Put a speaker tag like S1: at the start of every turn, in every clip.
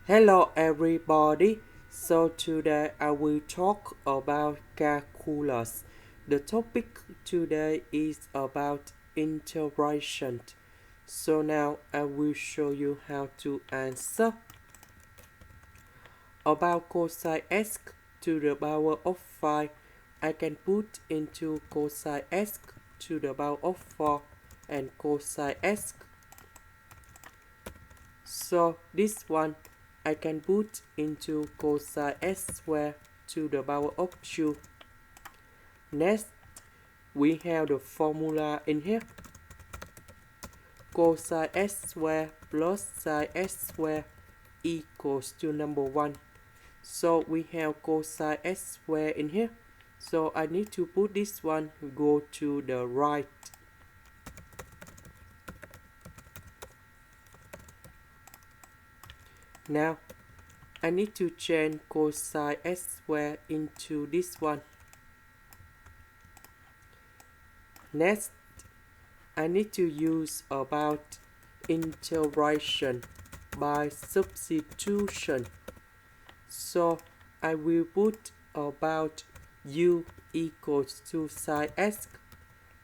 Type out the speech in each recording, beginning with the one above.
S1: Hello everybody. So today I will talk about calculus. The topic today is about integration. So now I will show you how to answer. About cosine x to the power of 5, I can put into cosine x to the power of 4 and cosine x. So this one I can put into cosine x squared to the power of 2. Next, we have the formula in here. Cosine x squared plus sine x squared equals to number 1. So we have cosine x squared in here. So I need to put this one go to the right. Now, I need to change cosine x squared into this one. Next, I need to use about integration by substitution. So I will put about u equals to sine x.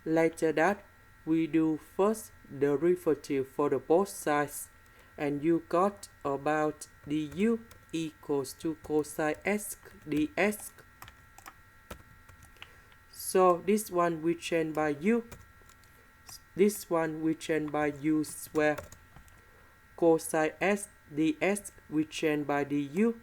S1: Later that, we do first derivative for the both sides. And you got about du equals to cosine x dx. So this one we change by u. This one we change by u square. Cosine x dx we change by du.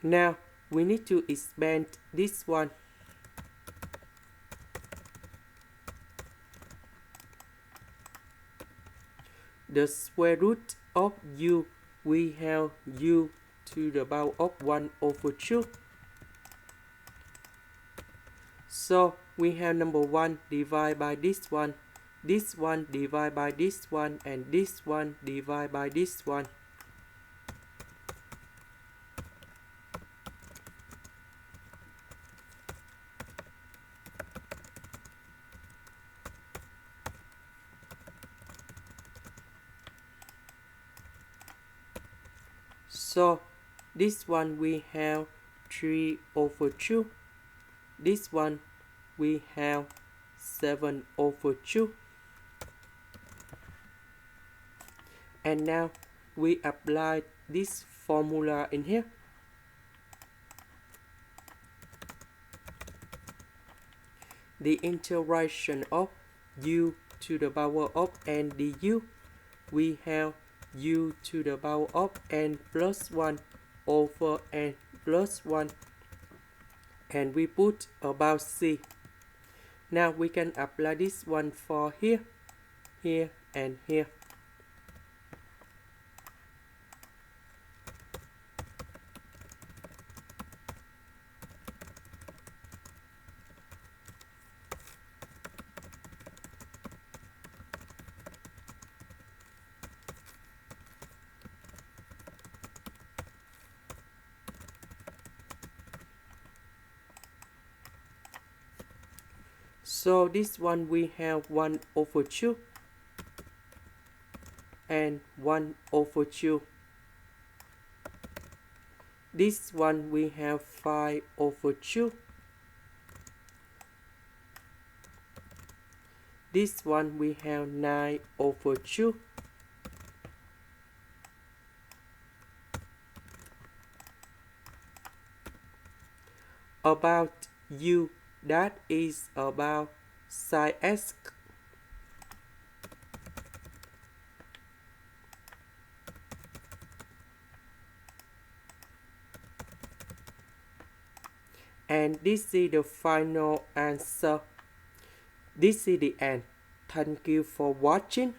S1: Now we need to expand this one. The square root of u, we have u to the power of 1 over 2. So we have number 1 divided by this one divided by this one, and this one divided by this one. So this one we have 3 over 2. This one we have 7 over 2. And now we apply this formula in here. The integration of u to the power of n du, we have u to the power of n plus 1 over n plus 1, and we put about c. Now we can apply this one for here, here, and here. So this one we have 1 over 2 and 1 over 2. This one we have 5 over 2. This one we have 9 over 2. About u, that is about sine x. And this is the final answer. This is the end. Thank you for watching.